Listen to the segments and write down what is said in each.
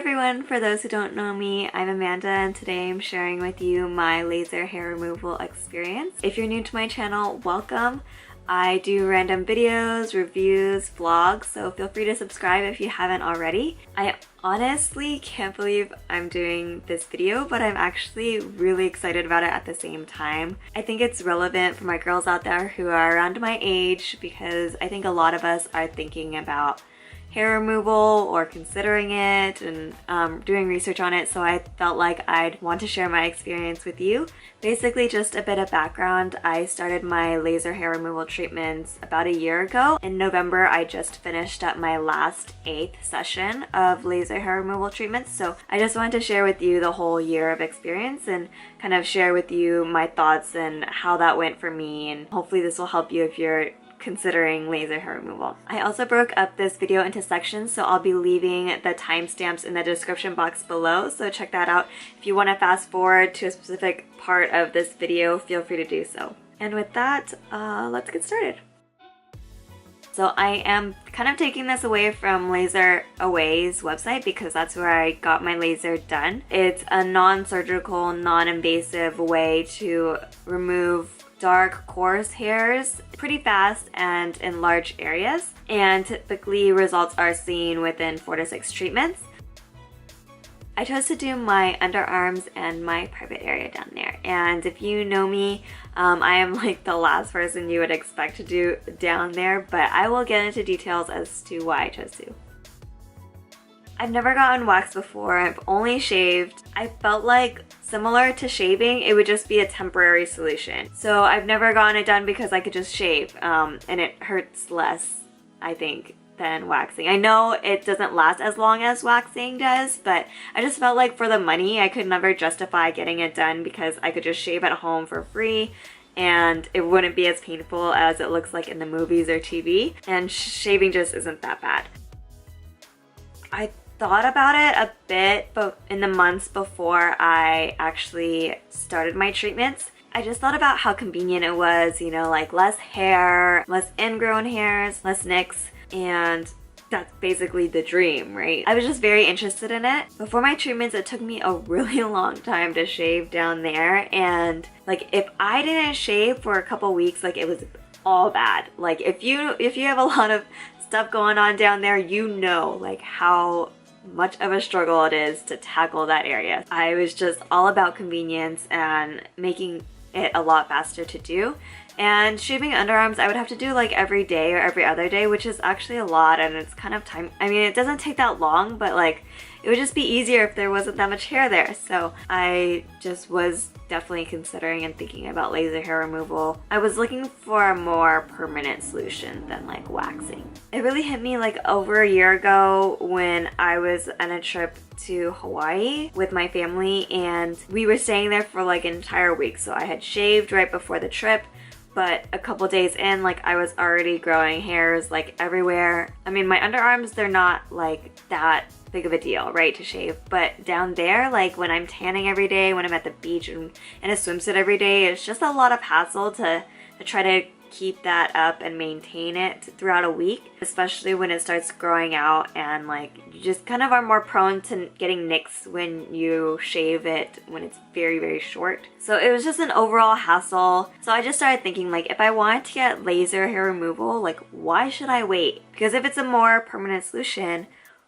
everyone, for those who don't know me, I'm Amanda and today I'm sharing with you my laser hair removal experience. If you're new to my channel, welcome. I do random videos, reviews, vlogs, so feel free to subscribe if you haven't already. I honestly can't believe I'm doing this video, but I'm actually really excited about it at the same time. I think it's relevant for my girls out there who are around my age because I think a lot of us are thinking about hair removal or considering it and doing research on it, so I felt like I'd want to share my experience with you. Basically, just a bit of background, I started my laser hair removal treatments about a year ago. In November, I just finished up my last 8th session of laser hair removal treatments, so I just wanted to share with you the whole year of experience and kind of share with you my thoughts and how that went for me, and hopefully this will help you if you're considering laser hair removal. I also broke up this video into sections, so I'll be leaving the timestamps in the description box below, so check that out. If you want to fast forward to a specific part of this video, feel free to do so. And with that, let's get started. So I am kind of taking this away from LaserAway's website because that's where I got my laser done. It's a non-surgical, non-invasive way to remove dark, coarse hairs pretty fast and in large areas, and typically results are seen within 4 to 6 treatments. I chose to do my underarms and my private area down there, and if you know me, I am like the last person you would expect to do down there, but I will get into details as to why I chose to. I've never gotten waxed before, I've only shaved. I felt like similar to shaving, it would just be a temporary solution. So I've never gotten it done because I could just shave and it hurts less, I think, than waxing. I know it doesn't last as long as waxing does, but I just felt like for the money, I could never justify getting it done because I could just shave at home for free and it wouldn't be as painful as it looks like in the movies or TV, and shaving just isn't that bad. I thought about it a bit, but in the months before I actually started my treatments, I just thought about how convenient it was, you know, like less hair, less ingrown hairs, less nicks, and that's basically the dream, right? I was just very interested in it. Before my treatments, it took me a really long time to shave down there, and like if I didn't shave for a couple weeks, like it was all bad. Like if you have a lot of stuff going on down there, you know like how much of a struggle it is to tackle that area. I was just all about convenience and making it a lot faster to do. And shaving underarms, I would have to do like every day or every other day, which is actually a lot, and it's kind of time. I mean, it doesn't take that long, but like it would just be easier if there wasn't that much hair there. So I just was definitely considering and thinking about laser hair removal. I was looking for a more permanent solution than like waxing. It really hit me like over a year ago when I was on a trip to Hawaii with my family, and we were staying there for like an entire week. So I had shaved right before the trip, but a couple days in, like I was already growing hairs like everywhere. I mean, my underarms, they're not like that big of a deal, right, to shave, but down there, like when I'm tanning every day, when I'm at the beach and in a swimsuit every day, it's just a lot of hassle to try to keep that up and maintain it throughout a week, especially when it starts growing out, and like you just kind of are more prone to getting nicks when you shave it when it's very, very short. So it was just an overall hassle. So I just started thinking, like, if I wanted to get laser hair removal, like why should I wait? Because if it's a more permanent solution,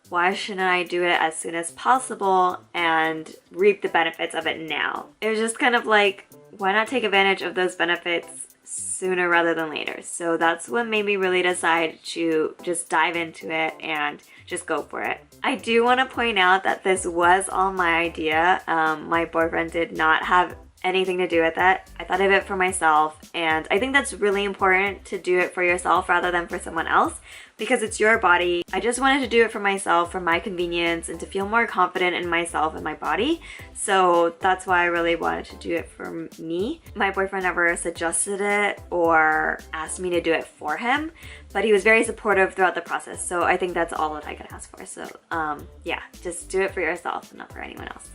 why shouldn't I do it as soon as possible and reap the benefits of it now? It was just kind of like, why not take advantage of those benefits sooner rather than later? So that's what made me really decide to just dive into it and just go for it. I do want to point out that this was all my idea. My boyfriend did not have anything to do with it. I thought of it for myself, and I think that's really important to do it for yourself rather than for someone else because it's your body. I just wanted to do it for myself, for my convenience, and to feel more confident in myself and my body. So that's why I really wanted to do it for me. My boyfriend never suggested it or asked me to do it for him, but he was very supportive throughout the process. So I think that's all that I could ask for. So yeah, just do it for yourself and not for anyone else.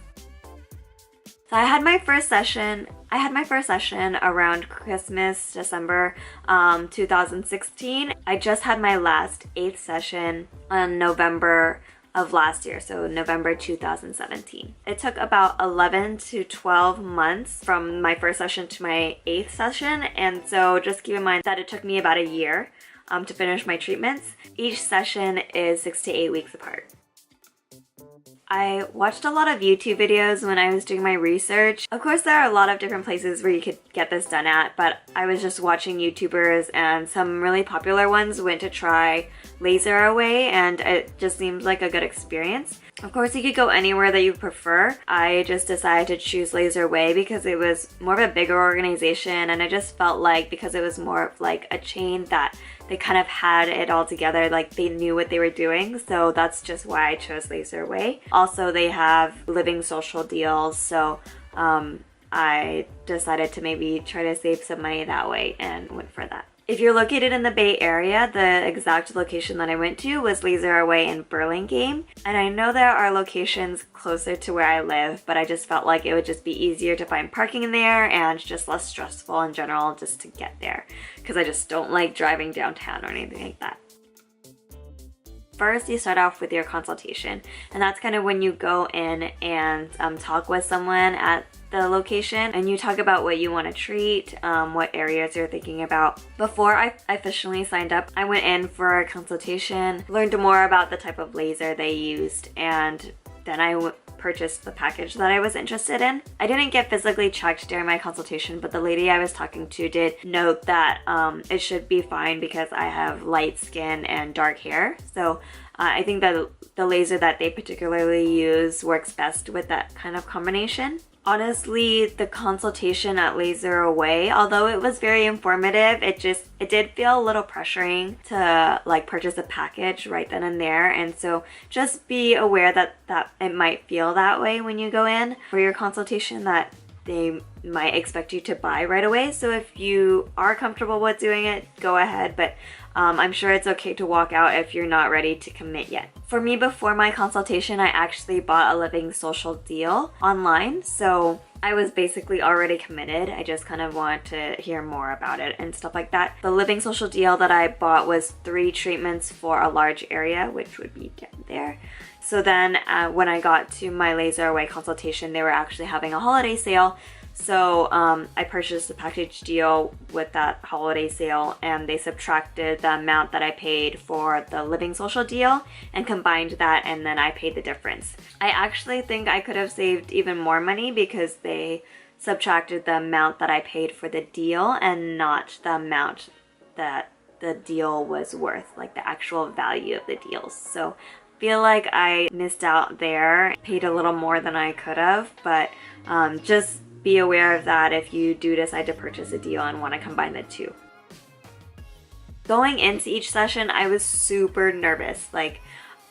So I had my first session around Christmas, December 2016. I just had my last 8th session on November of last year, so November 2017. It took about 11 to 12 months from my first session to my 8th session, and so just keep in mind that it took me about a year to finish my treatments. Each session is 6 to 8 weeks apart. I watched a lot of YouTube videos when I was doing my research. Of course, there are a lot of different places where you could get this done at, but I was just watching YouTubers, and some really popular ones went to try LaserAway, and it just seemed like a good experience. Of course, you could go anywhere that you prefer. I just decided to choose LaserAway because it was more of a bigger organization, and I just felt like because it was more of like a chain that they kind of had it all together, like they knew what they were doing, so that's just why I chose LaserAway. Also, they have living social deals, so I decided to maybe try to save some money that way and went for that. If you're located in the Bay Area, the exact location that I went to was LaserAway in Burlingame. And I know there are locations closer to where I live, but I just felt like it would just be easier to find parking in there and just less stressful in general just to get there, because I just don't like driving downtown or anything like that. First, you start off with your consultation, and that's kind of when you go in and talk with someone at the location, and you talk about what you want to treat, what areas you're thinking about. Before I officially signed up, I went in for a consultation, learned more about the type of laser they used, and then I purchased the package that I was interested in. I didn't get physically checked during my consultation, but the lady I was talking to did note that it should be fine because I have light skin and dark hair. So I think that the laser that they particularly use works best with that kind of combination. Honestly, the consultation at LaserAway, although it was very informative, it did feel a little pressuring to like purchase a package right then and there, and so just be aware that it might feel that way when you go in for your consultation, that they might expect you to buy right away. So if you are comfortable with doing it, go ahead, but I'm sure it's okay to walk out if you're not ready to commit yet. For me, before my consultation, I actually bought a living social deal online, so I was basically already committed. I just kind of wanted to hear more about it and stuff like that. The living social deal that I bought was 3 treatments for a large area, which would be down there. So then when I got to my LaserAway consultation, they were actually having a holiday sale. So I purchased the package deal with that holiday sale, and they subtracted the amount that I paid for the living social deal and combined that, and then I paid the difference. I actually think I could have saved even more money because they subtracted the amount that I paid for the deal and not the amount that the deal was worth, like the actual value of the deals. So I feel like I missed out there, paid a little more than I could have, but just be aware of that if you do decide to purchase a deal and want to combine the two. Going into each session, I was super nervous. Like,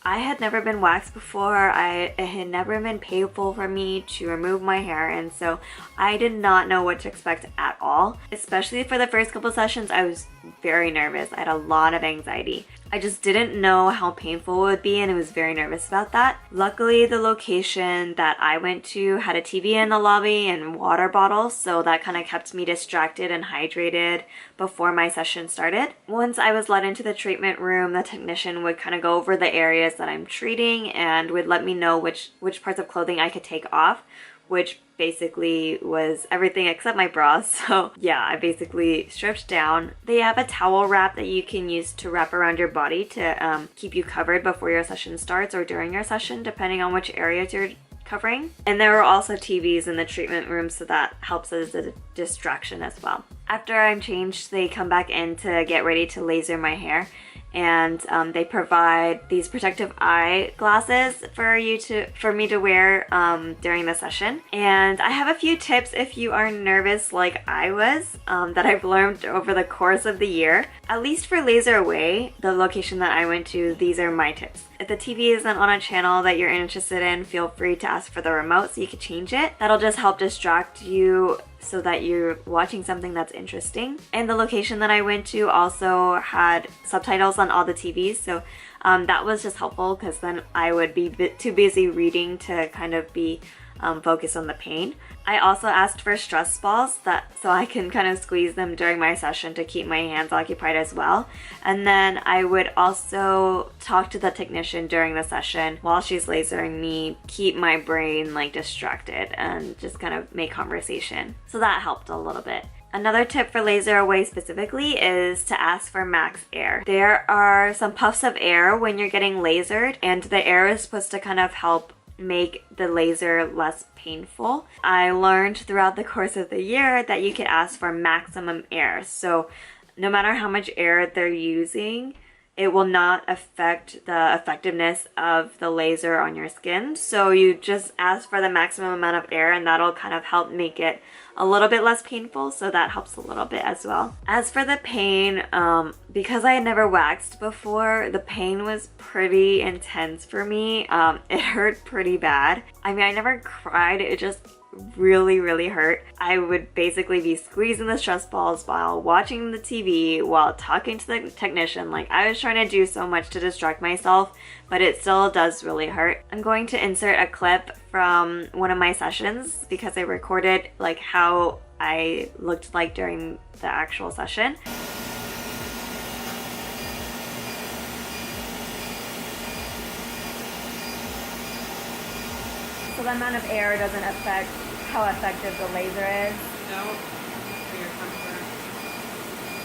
I had never been waxed before. It had never been painful for me to remove my hair, and so I did not know what to expect at all. Especially for the first couple sessions, I was very nervous. I had a lot of anxiety. I just didn't know how painful it would be, and I was very nervous about that. Luckily, the location that I went to had a TV in the lobby and water bottles, so that kind of kept me distracted and hydrated before my session started. Once I was led into the treatment room, the technician would kind of go over the areas that I'm treating and would let me know which parts of clothing I could take off, which basically was everything except my bras. So yeah, I basically stripped down. They have a towel wrap that you can use to wrap around your body to keep you covered before your session starts or during your session, depending on which areas you're covering. And there were also TVs in the treatment room, so that helps as a distraction as well. After I'm changed, they come back in to get ready to laser my hair, and they provide these protective eye glasses for me to wear during the session. And I have a few tips if you are nervous like I was that I've learned over the course of the year. At least for LaserAway, the location that I went to, these are my tips. If the TV isn't on a channel that you're interested in, feel free to ask for the remote so you can change it. That'll just help distract you so that you're watching something that's interesting. And the location that I went to also had subtitles on all the TVs, so that was just helpful because then I would be too busy reading to kind of be focus on the pain. I also asked for stress balls so I can kind of squeeze them during my session to keep my hands occupied as well. And then I would also talk to the technician during the session while she's lasering me, keep my brain like distracted and just kind of make conversation. So that helped a little bit. Another tip for LaserAway specifically is to ask for max air. There are some puffs of air when you're getting lasered, and the air is supposed to kind of help make the laser less painful. I learned throughout the course of the year that you could ask for maximum air. So no matter how much air they're using, it will not affect the effectiveness of the laser on your skin. So you just ask for the maximum amount of air, and that'll kind of help make it a little bit less painful, so that helps a little bit as well. As for the pain, because I had never waxed before, the pain was pretty intense for me. It hurt pretty bad. I mean, I never cried, it just really hurt. I would basically be squeezing the stress balls while watching the TV, while talking to the technician. Like, I was trying to do so much to distract myself, but it still does really hurt. I'm going to insert a clip from one of my sessions because I recorded like how I looked like during the actual session. So the amount of air doesn't affect how effective the laser is. No, for your comfort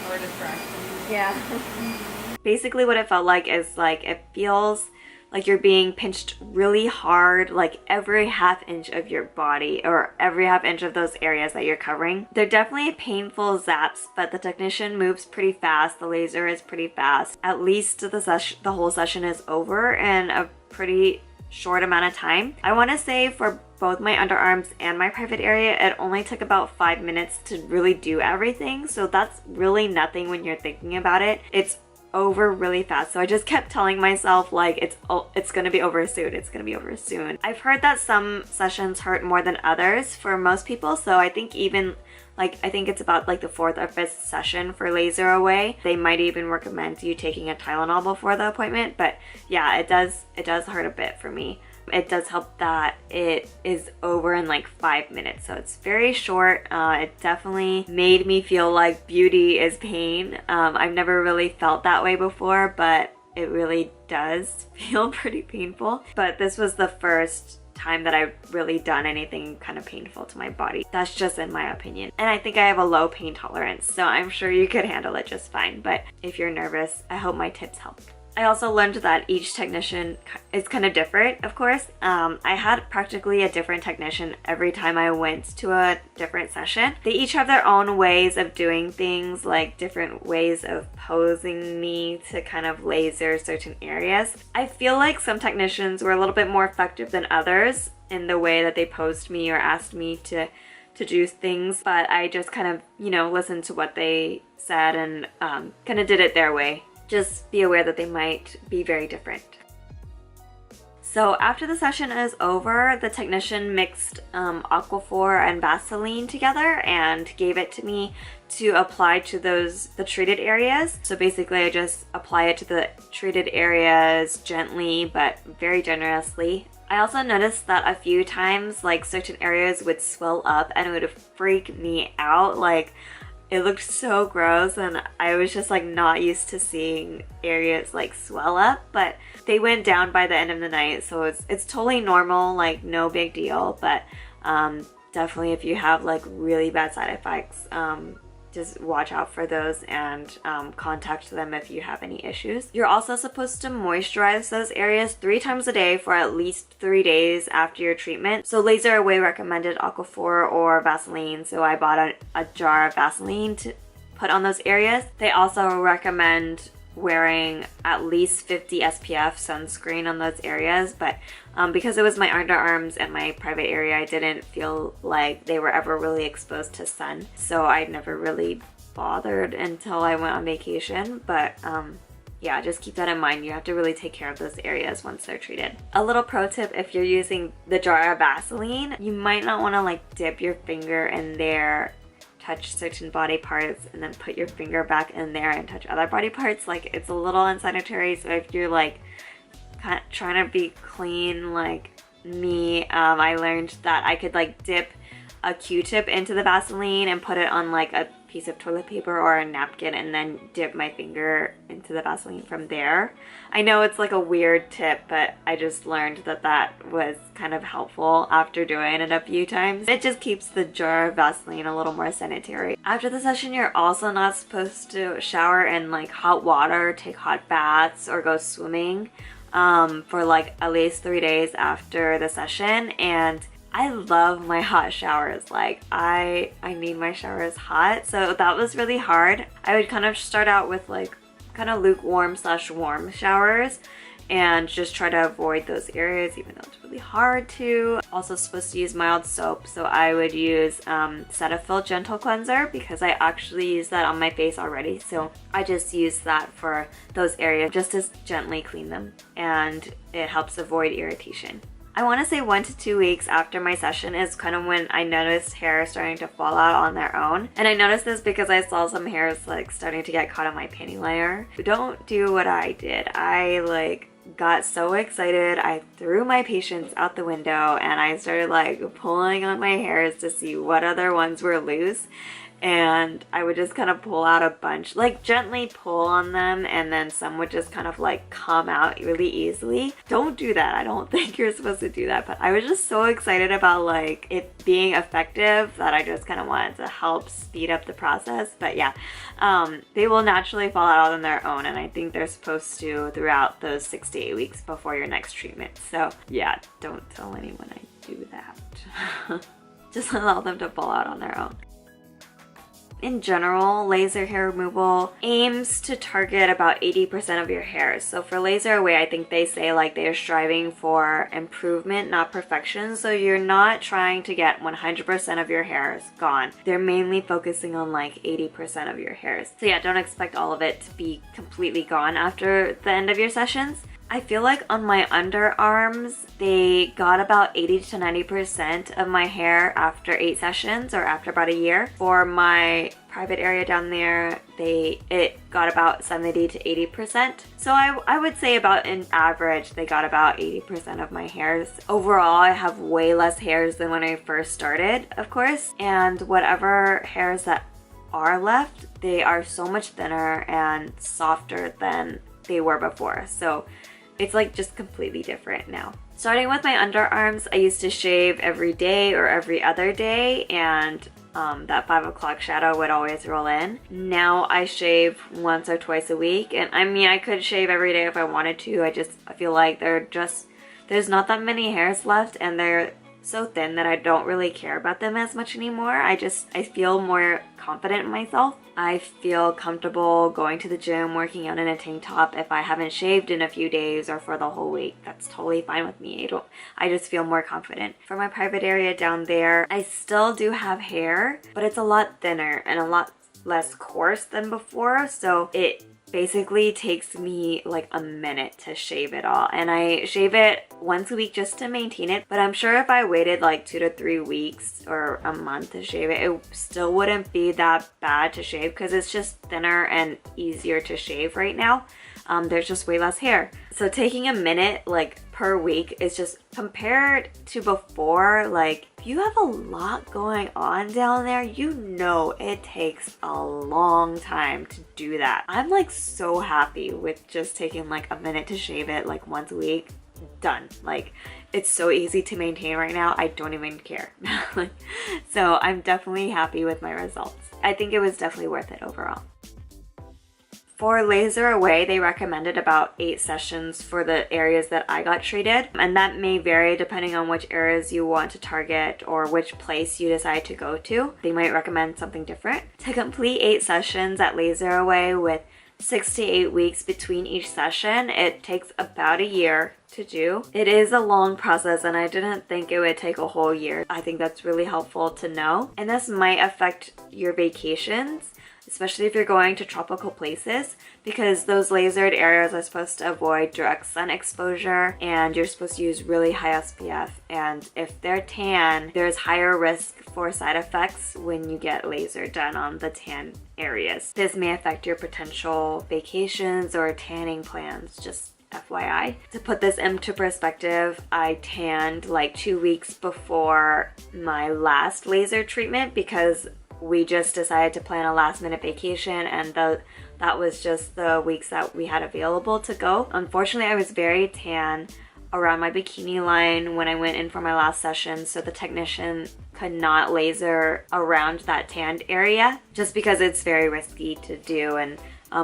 or distraction. Yeah. Basically what it felt like is like it feels like you're being pinched really hard, like every half inch of your body or every half inch of those areas that you're covering. They're definitely painful zaps, but the technician moves pretty fast. The laser is pretty fast. At least the whole session is over in a pretty short amount of time. I want to say for both my underarms and my private area, it only took about 5 minutes to really do everything. So that's really nothing when you're thinking about it. It's over really fast. So I just kept telling myself like it's gonna be over soon, it's gonna be over soon. I've heard that some sessions hurt more than others for most people, so I think even like I think it's about like the 4th or 5th session for LaserAway. They might even recommend you taking a Tylenol before the appointment, but yeah, it does hurt a bit for me. It does help that it is over in like 5 minutes, so it's very short. It definitely made me feel like beauty is pain. I've never really felt that way before, but it really does feel pretty painful. But this was the first time that I've really done anything kind of painful to my body. That's just in my opinion. And I think I have a low pain tolerance, so I'm sure you could handle it just fine. But if you're nervous, I hope my tips help. I also learned that each technician is kind of different, of course. I had practically a different technician every time I went to a different session. They each have their own ways of doing things, like different ways of posing me to kind of laser certain areas. I feel like some technicians were a little bit more effective than others in the way that they posed me or asked me to do things, but I just kind of, you know, listened to what they said and kind of did it their way. Just be aware that they might be very different. So after the session is over, the technician mixed Aquaphor and Vaseline together and gave it to me to apply to the treated areas. So basically I just apply it to the treated areas gently but very generously. I also noticed that a few times like certain areas would swell up and it would freak me out. Like, it looked so gross and I was just like not used to seeing areas like swell up, but they went down by the end of the night, so it's totally normal, like no big deal. But definitely if you have like really bad side effects, just watch out for those and contact them if you have any issues. You're also supposed to moisturize those areas 3 times a day for at least 3 days after your treatment. So LaserAway recommended Aquaphor or Vaseline, so I bought a jar of Vaseline to put on those areas. They also recommend wearing at least 50 SPF sunscreen on those areas, but because it was my underarms and my private area, I didn't feel like they were ever really exposed to sun, so I never really bothered until I went on vacation. But yeah, just keep that in mind. You have to really take care of those areas once they're treated. A little pro tip, if you're using the jar of Vaseline, you might not want to like dip your finger in there, touch certain body parts, and then put your finger back in there and touch other body parts. Like, it's a little unsanitary, so if you're like kind of trying to be clean, like me, I learned that I could like dip a Q-tip into the Vaseline and put it on like a piece of toilet paper or a napkin and then dip my finger into the Vaseline from there. I know it's like a weird tip, but I just learned that that was kind of helpful after doing it a few times. It just keeps the jar of Vaseline a little more sanitary. After the session, you're also not supposed to shower in like hot water, take hot baths, or go swimming for like at least 3 days after the session. And I love my hot showers. Like I need my showers hot, so that was really hard. I would kind of start out with like kind of lukewarm / warm showers and just try to avoid those areas, even though it's really hard to. Also supposed to use mild soap, so I would use Cetaphil Gentle Cleanser because I actually use that on my face already. So I just use that for those areas just to gently clean them, and it helps avoid irritation. I want to say 1 to 2 weeks after my session is kind of when I noticed hair starting to fall out on their own. And I noticed this because I saw some hairs like starting to get caught on my panty layer. Don't do what I did. I like got so excited, I threw my patience out the window and I started like pulling on my hairs to see what other ones were loose. And I would just kind of pull out a bunch, like gently pull on them, and then some would just kind of like come out really easily. Don't do that. I don't think you're supposed to do that, but I was just so excited about like it being effective that I just kind of wanted to help speed up the process. But yeah, they will naturally fall out on their own, and I think they're supposed to throughout those 6 to 8 weeks before your next treatment. So yeah, don't tell anyone I do that. Just allow them to fall out on their own. In general, laser hair removal aims to target about 80% of your hairs. So for LaserAway, I think they say like they're striving for improvement, not perfection. So you're not trying to get 100% of your hairs gone. They're mainly focusing on like 80% of your hairs. So yeah, don't expect all of it to be completely gone after the end of your sessions. I feel like on my underarms, they got about 80 to 90% of my hair after 8 sessions or after about a year. For my private area down there, it got about 70 to 80%. So I would say about in average, they got about 80% of my hairs. Overall, I have way less hairs than when I first started, of course. And whatever hairs that are left, they are so much thinner and softer than they were before. So it's like just completely different now. Starting with my underarms, I used to shave every day or every other day, and that 5 o'clock shadow would always roll in. Now I shave once or twice a week, and I mean I could shave every day if I wanted to. I feel like there's not that many hairs left, and they're so thin that I don't really care about them as much anymore. I feel more confident in myself. I feel comfortable going to the gym, working out in a tank top if I haven't shaved in a few days or for the whole week. That's totally fine with me. I just feel more confident. For my private area down there, I still do have hair, but it's a lot thinner and a lot less coarse than before. So it basically takes me like a minute to shave it all, and I shave it once a week just to maintain it. But I'm sure if I waited like 2 to 3 weeks or a month to shave it, it still wouldn't be that bad to shave because it's just thinner and easier to shave right now. There's just way less hair. So taking a minute like per week is just, compared to before, like if you have a lot going on down there, you know it takes a long time to do that. I'm like so happy with just taking like a minute to shave it like once a week. Done. Like it's so easy to maintain right now, I don't even care. So I'm definitely happy with my results. I think it was definitely worth it overall. For LaserAway, they recommended about 8 sessions for the areas that I got treated, and that may vary depending on which areas you want to target or which place you decide to go to. They might recommend something different. To complete 8 sessions at LaserAway with 6 to 8 weeks between each session, it takes about a year to do. It is a long process, and I didn't think it would take a whole year. I think that's really helpful to know. And this might affect your vacations, especially if you're going to tropical places, because those lasered areas are supposed to avoid direct sun exposure, and you're supposed to use really high SPF. And if they're tan, there's higher risk for side effects when you get laser done on the tan areas. This may affect your potential vacations or tanning plans, just FYI. To put this into perspective, I tanned like 2 weeks before my last laser treatment because we just decided to plan a last minute vacation, and that was just the weeks that we had available to go. Unfortunately, I was very tan around my bikini line when I went in for my last session, so the technician could not laser around that tanned area just because it's very risky to do and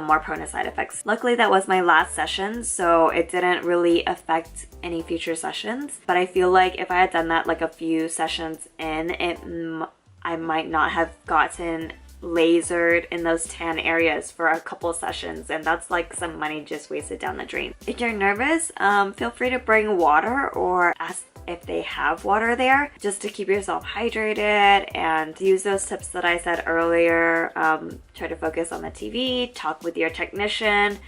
more prone to side effects. Luckily, that was my last session, so it didn't really affect any future sessions, but I feel like if I had done that like a few sessions in, I might not have gotten lasered in those tan areas for a couple sessions, and that's like some money just wasted down the drain. If you're nervous, feel free to bring water or ask if they have water there just to keep yourself hydrated, and use those tips that I said earlier. Try to focus on the TV, talk with your technician,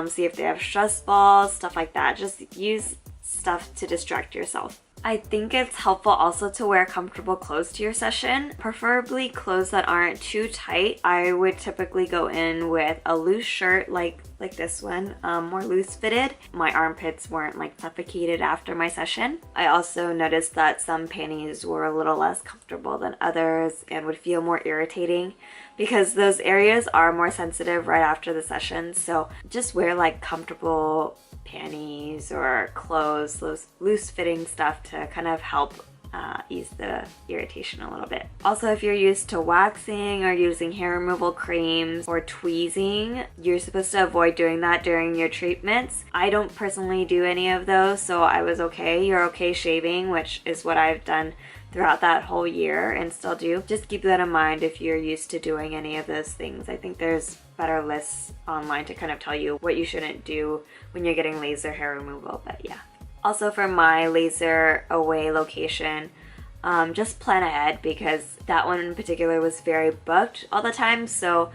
see if they have stress balls, stuff like that. Just use stuff to distract yourself. I think it's helpful also to wear comfortable clothes to your session, preferably clothes that aren't too tight. I would typically go in with a loose shirt like this one, more loose fitted. My armpits weren't like suffocated after my session. I also noticed that some panties were a little less comfortable than others and would feel more irritating because those areas are more sensitive right after the session. So just wear like comfortable panties or clothes, those loose fitting stuff to kind of help ease the irritation a little bit. Also, if you're used to waxing or using hair removal creams or tweezing, you're supposed to avoid doing that during your treatments. I don't personally do any of those, so I was okay. You're okay shaving, which is what I've done throughout that whole year and still do. Just keep that in mind if you're used to doing any of those things. I think there's better lists online to kind of tell you what you shouldn't do when you're getting laser hair removal, but yeah. Also, for my LaserAway location, just plan ahead because that one in particular was very booked all the time. So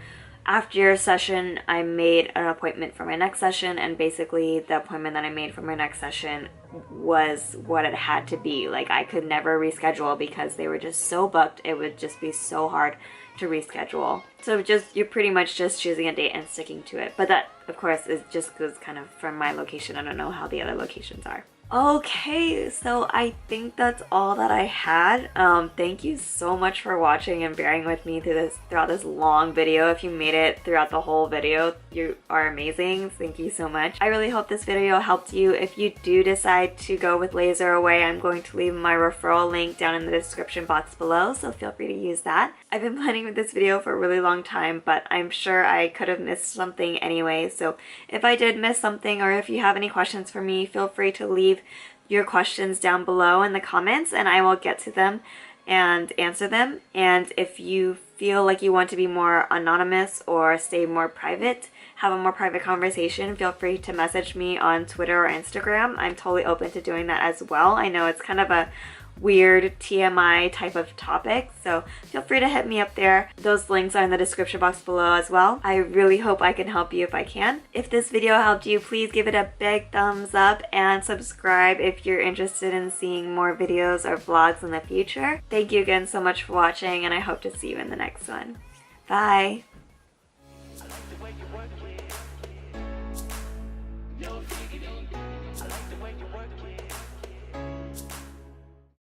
after your session, I made an appointment for my next session, and basically the appointment that I made for my next session was what it had to be. Like, I could never reschedule because they were just so booked. It would just be so hard to reschedule. So you're pretty much just choosing a date and sticking to it. But that, of course, is just goes kind of from my location. I don't know how the other locations are. Okay, so I think that's all that I had. Thank you so much for watching and bearing with me throughout this long video. If you made it throughout the whole video, you are amazing. Thank you so much. I really hope this video helped you. If you do decide to go with LaserAway, I'm going to leave my referral link down in the description box below, so feel free to use that. I've been planning with this video for a really long time, but I'm sure I could have missed something anyway, so if I did miss something or if you have any questions for me, feel free to leave your questions down below in the comments and I will get to them and answer them. And if you feel like you want to be more anonymous or stay more private, have a more private conversation, feel free to message me on Twitter or Instagram. I'm totally open to doing that as well. I know it's kind of a weird TMI type of topic, so feel free to hit me up there. Those links are in the description box below as well. I really hope I can help you if I can. If this video helped you, please give it a big thumbs up and subscribe if you're interested in seeing more videos or vlogs in the future. Thank you again so much for watching, and I hope to see you in the next one. Bye! I like the way you work it.